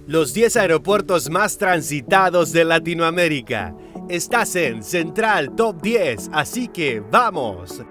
Los 10 aeropuertos más transitados de Latinoamérica. Estás en Central Top 10, así que ¡vamos!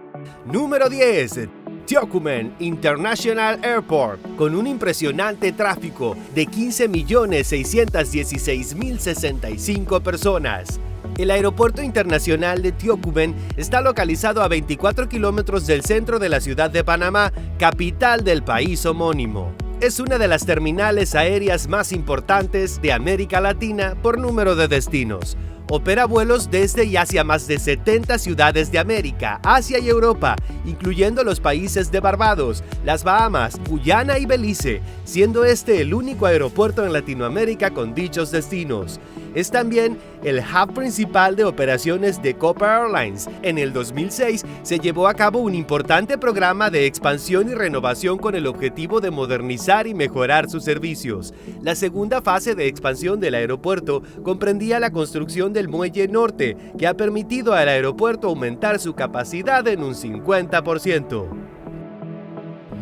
Número 10. Tocumen International Airport, con un impresionante tráfico de 15.616.065 personas. El Aeropuerto Internacional de Tocumen está localizado a 24 kilómetros del centro de la ciudad de Panamá, capital del país homónimo. Es una de las terminales aéreas más importantes de América Latina por número de destinos. Opera vuelos desde y hacia más de 70 ciudades de América, Asia y Europa, incluyendo los países de Barbados, las Bahamas, Guyana y Belice, siendo este el único aeropuerto en Latinoamérica con dichos destinos. Es también el hub principal de operaciones de Copa Airlines. En el 2006 se llevó a cabo un importante programa de expansión y renovación con el objetivo de modernizar y mejorar sus servicios. La segunda fase de expansión del aeropuerto comprendía la construcción del Muelle Norte, que ha permitido al aeropuerto aumentar su capacidad en un 50%.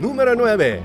Número 9.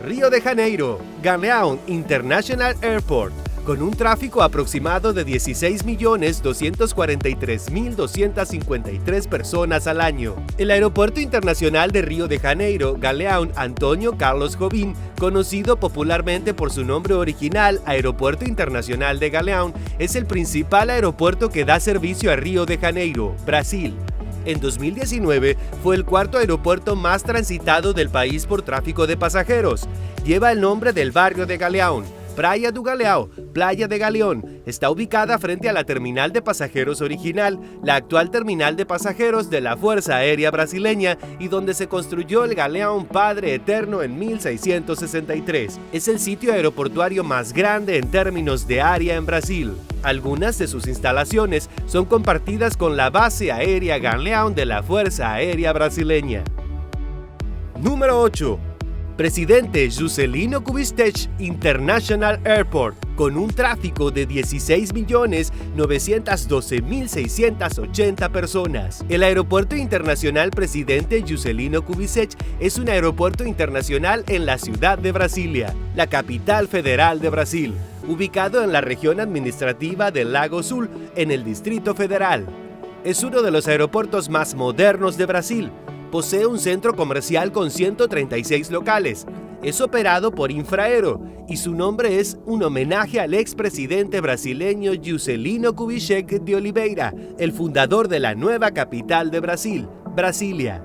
Río de Janeiro, Galeão International Airport, con un tráfico aproximado de 16.243.253 personas al año. El Aeropuerto Internacional de Río de Janeiro, Galeão Antônio Carlos Jobim, conocido popularmente por su nombre original, Aeropuerto Internacional de Galeão, es el principal aeropuerto que da servicio a Río de Janeiro, Brasil. En 2019 fue el cuarto aeropuerto más transitado del país por tráfico de pasajeros. Lleva el nombre del barrio de Galeão. Praia do Galeão, Playa de Galeón, está ubicada frente a la terminal de pasajeros original, la actual terminal de pasajeros de la Fuerza Aérea Brasileña y donde se construyó el Galeão Padre Eterno en 1663. Es el sitio aeroportuario más grande en términos de área en Brasil. Algunas de sus instalaciones son compartidas con la Base Aérea Galeão de la Fuerza Aérea Brasileña. Número 8. Presidente Juscelino Kubitschek International Airport, con un tráfico de 16.912.680 personas. El Aeropuerto Internacional Presidente Juscelino Kubitschek es un aeropuerto internacional en la ciudad de Brasilia, la capital federal de Brasil, ubicado en la región administrativa del Lago Sul, en el Distrito Federal. Es uno de los aeropuertos más modernos de Brasil. Posee un centro comercial con 136 locales. Es operado por Infraero y su nombre es un homenaje al expresidente brasileño Juscelino Kubitschek de Oliveira, el fundador de la nueva capital de Brasil, Brasilia.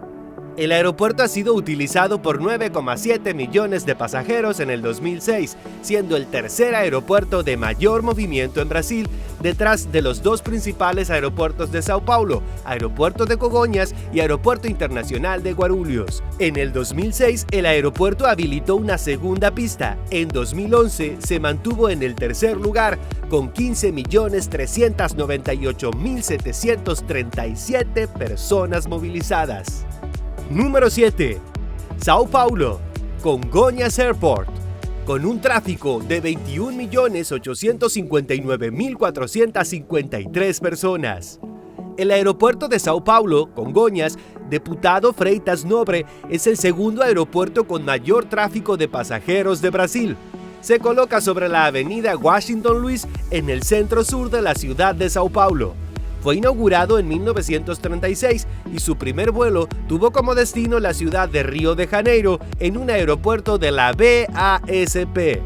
El aeropuerto ha sido utilizado por 9,7 millones de pasajeros en el 2006, siendo el tercer aeropuerto de mayor movimiento en Brasil, detrás de los dos principales aeropuertos de Sao Paulo, Aeropuerto de Congonhas y Aeropuerto Internacional de Guarulhos. En el 2006, el aeropuerto habilitó una segunda pista. En 2011, se mantuvo en el tercer lugar, con 15.398.737 personas movilizadas. Número 7. Sao Paulo, Congonhas Airport, con un tráfico de 21.859.453 personas. El aeropuerto de Sao Paulo, Congonhas, Deputado Freitas Nobre, es el segundo aeropuerto con mayor tráfico de pasajeros de Brasil. Se coloca sobre la avenida Washington Luiz en el centro sur de la ciudad de Sao Paulo. Fue inaugurado en 1936 y su primer vuelo tuvo como destino la ciudad de Río de Janeiro en un aeropuerto de la BASP.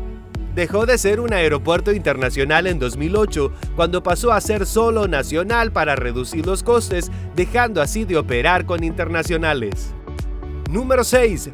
Dejó de ser un aeropuerto internacional en 2008 cuando pasó a ser solo nacional para reducir los costes, dejando así de operar con internacionales. Número 6.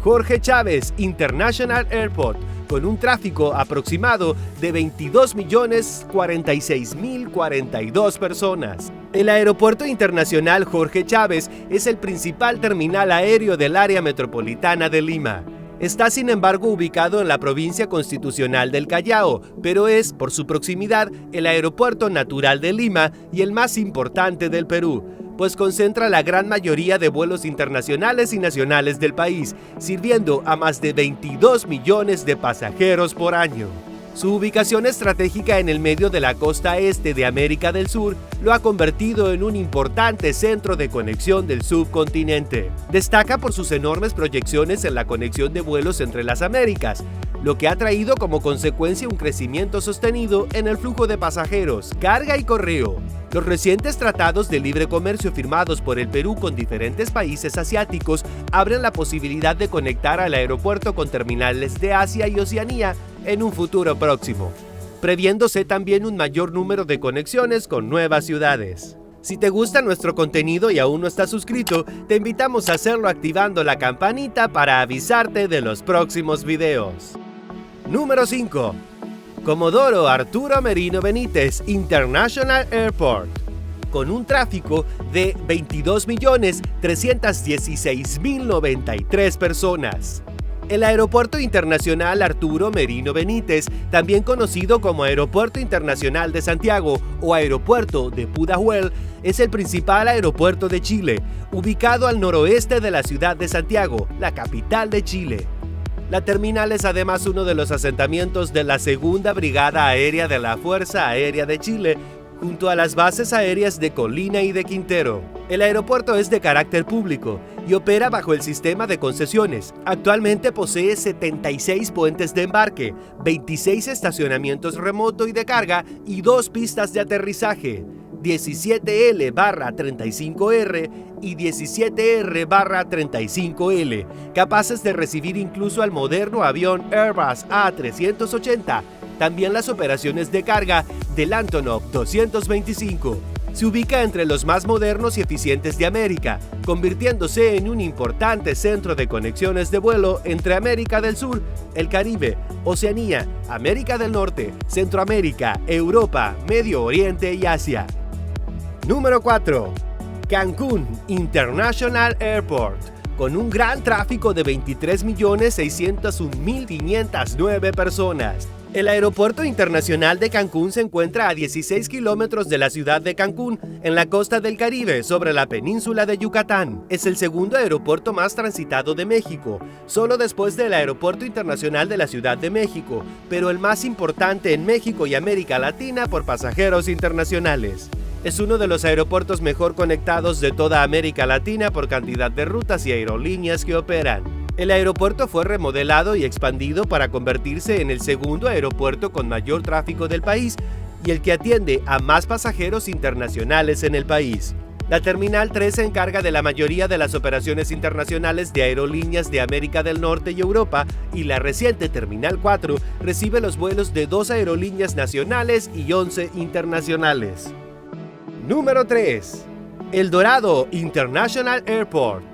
Jorge Chávez International Airport, con un tráfico aproximado de 22.046.042 personas. El Aeropuerto Internacional Jorge Chávez es el principal terminal aéreo del área metropolitana de Lima. Está sin embargo ubicado en la provincia constitucional del Callao, pero es, por su proximidad, el aeropuerto natural de Lima y el más importante del Perú, pues concentra la gran mayoría de vuelos internacionales y nacionales del país, sirviendo a más de 22 millones de pasajeros por año. Su ubicación estratégica en el medio de la costa este de América del Sur lo ha convertido en un importante centro de conexión del subcontinente. Destaca por sus enormes proyecciones en la conexión de vuelos entre las Américas. lo que ha traído como consecuencia un crecimiento sostenido en el flujo de pasajeros, carga y correo. Los recientes tratados de libre comercio firmados por el Perú con diferentes países asiáticos abren la posibilidad de conectar al aeropuerto con terminales de Asia y Oceanía en un futuro próximo, previéndose también un mayor número de conexiones con nuevas ciudades. Si te gusta nuestro contenido y aún no estás suscrito, te invitamos a hacerlo activando la campanita para avisarte de los próximos videos. Número 5. Comodoro Arturo Merino Benítez International Airport. Con un tráfico de 22.316.093 personas. El Aeropuerto Internacional Arturo Merino Benítez, también conocido como Aeropuerto Internacional de Santiago o Aeropuerto de Pudahuel, es el principal aeropuerto de Chile, ubicado al noroeste de la ciudad de Santiago, la capital de Chile. La terminal es además uno de los asentamientos de la Segunda Brigada Aérea de la Fuerza Aérea de Chile, junto a las bases aéreas de Colina y de Quintero. El aeropuerto es de carácter público y opera bajo el sistema de concesiones. Actualmente posee 76 puentes de embarque, 26 estacionamientos remoto y de carga y 2 pistas de aterrizaje, 17L/35R y 17R/35L, capaces de recibir incluso al moderno avión Airbus A380, también las operaciones de carga del Antonov 225. Se ubica entre los más modernos y eficientes de América, convirtiéndose en un importante centro de conexiones de vuelo entre América del Sur, el Caribe, Oceanía, América del Norte, Centroamérica, Europa, Medio Oriente y Asia. Número 4. Cancún International Airport. Con un gran tráfico de 23.601.509 personas. El Aeropuerto Internacional de Cancún se encuentra a 16 kilómetros de la ciudad de Cancún, en la costa del Caribe, sobre la península de Yucatán. Es el segundo aeropuerto más transitado de México, solo después del Aeropuerto Internacional de la Ciudad de México, pero el más importante en México y América Latina por pasajeros internacionales. Es uno de los aeropuertos mejor conectados de toda América Latina por cantidad de rutas y aerolíneas que operan. El aeropuerto fue remodelado y expandido para convertirse en el segundo aeropuerto con mayor tráfico del país y el que atiende a más pasajeros internacionales en el país. La Terminal 3 se encarga de la mayoría de las operaciones internacionales de aerolíneas de América del Norte y Europa, y la reciente Terminal 4 recibe los vuelos de 2 aerolíneas nacionales y 11 internacionales. Número 3. El Dorado International Airport.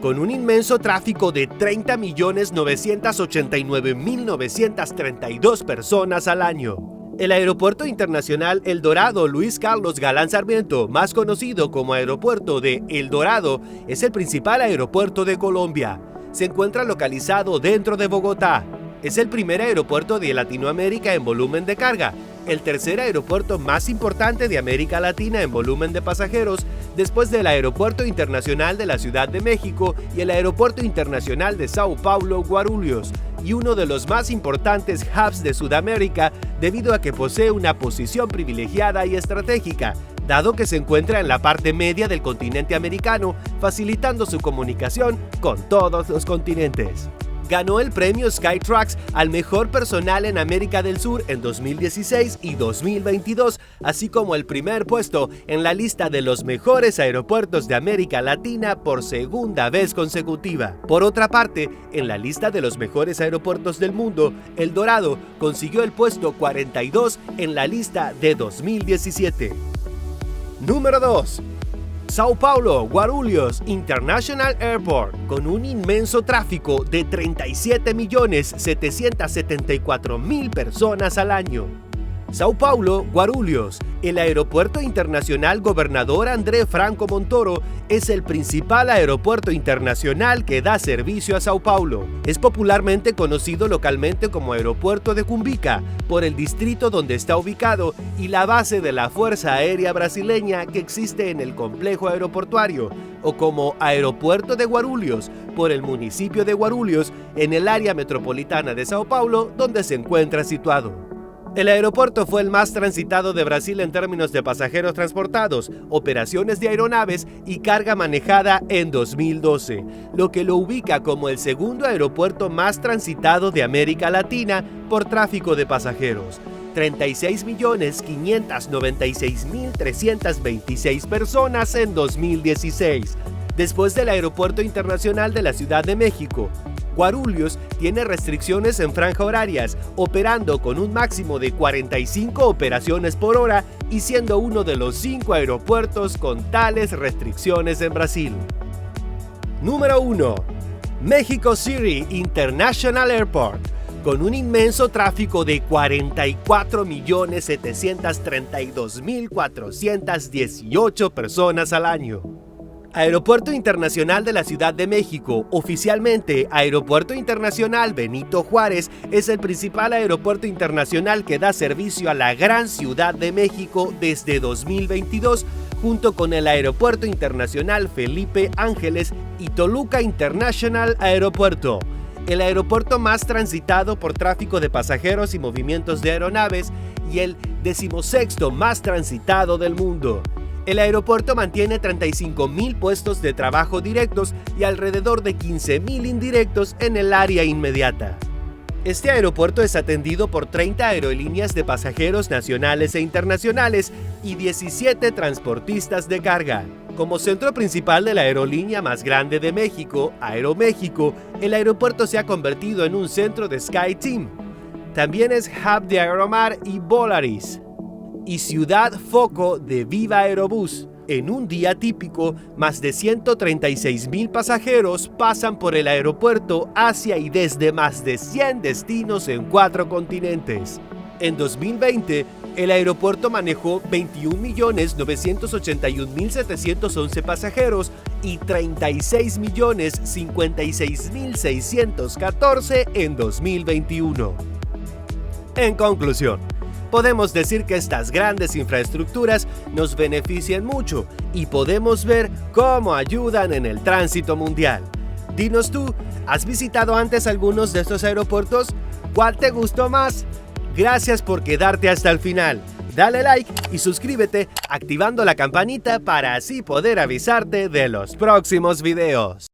Con un inmenso tráfico de 30.989.932 personas al año. El Aeropuerto Internacional El Dorado Luis Carlos Galán Sarmiento, más conocido como Aeropuerto de El Dorado, es el principal aeropuerto de Colombia. Se encuentra localizado dentro de Bogotá. Es el primer aeropuerto de Latinoamérica en volumen de carga, el tercer aeropuerto más importante de América Latina en volumen de pasajeros, después del Aeropuerto Internacional de la Ciudad de México y el Aeropuerto Internacional de Sao Paulo Guarulhos, y uno de los más importantes hubs de Sudamérica debido a que posee una posición privilegiada y estratégica, dado que se encuentra en la parte media del continente americano, facilitando su comunicación con todos los continentes. Ganó el premio Skytrax al mejor personal en América del Sur en 2016 y 2022, así como el primer puesto en la lista de los mejores aeropuertos de América Latina por segunda vez consecutiva. Por otra parte, en la lista de los mejores aeropuertos del mundo, El Dorado consiguió el puesto 42 en la lista de 2017. Número 2. Sao Paulo Guarulhos International Airport, con un inmenso tráfico de 37.774.000 personas al año. Sao Paulo Guarulhos, el Aeropuerto Internacional Gobernador André Franco Montoro, es el principal aeropuerto internacional que da servicio a Sao Paulo. Es popularmente conocido localmente como Aeropuerto de Cumbica, por el distrito donde está ubicado y la base de la Fuerza Aérea Brasileña que existe en el complejo aeroportuario, o como Aeropuerto de Guarulhos, por el municipio de Guarulhos, en el área metropolitana de Sao Paulo, donde se encuentra situado. El aeropuerto fue el más transitado de Brasil en términos de pasajeros transportados, operaciones de aeronaves y carga manejada en 2012, lo que lo ubica como el segundo aeropuerto más transitado de América Latina por tráfico de pasajeros. 36.596.326 personas en 2016. Después del Aeropuerto Internacional de la Ciudad de México, Guarulhos tiene restricciones en franja horarias, operando con un máximo de 45 operaciones por hora y siendo uno de los 5 aeropuertos con tales restricciones en Brasil. Número 1. Mexico City International Airport, con un inmenso tráfico de 44.732.418 personas al año. Aeropuerto Internacional de la Ciudad de México, oficialmente Aeropuerto Internacional Benito Juárez, es el principal aeropuerto internacional que da servicio a la gran Ciudad de México desde 2022, junto con el Aeropuerto Internacional Felipe Ángeles y Toluca International Aeropuerto. El aeropuerto más transitado por tráfico de pasajeros y movimientos de aeronaves y el 16º más transitado del mundo. El aeropuerto mantiene 35.000 puestos de trabajo directos y alrededor de 15.000 indirectos en el área inmediata. Este aeropuerto es atendido por 30 aerolíneas de pasajeros nacionales e internacionales y 17 transportistas de carga. Como centro principal de la aerolínea más grande de México, Aeroméxico, el aeropuerto se ha convertido en un centro de SkyTeam. También es hub de Aeromar y Volaris, y ciudad foco de Viva Aerobús. En un día típico, más de 136.000 pasajeros pasan por el aeropuerto hacia y desde más de 100 destinos en 4 continentes. En 2020, el aeropuerto manejó 21.981.711 pasajeros y 36.056.614 en 2021. En conclusión, podemos decir que estas grandes infraestructuras nos benefician mucho y podemos ver cómo ayudan en el tránsito mundial. Dinos tú, ¿has visitado antes algunos de estos aeropuertos? ¿Cuál te gustó más? Gracias por quedarte hasta el final. Dale like y suscríbete activando la campanita para así poder avisarte de los próximos videos.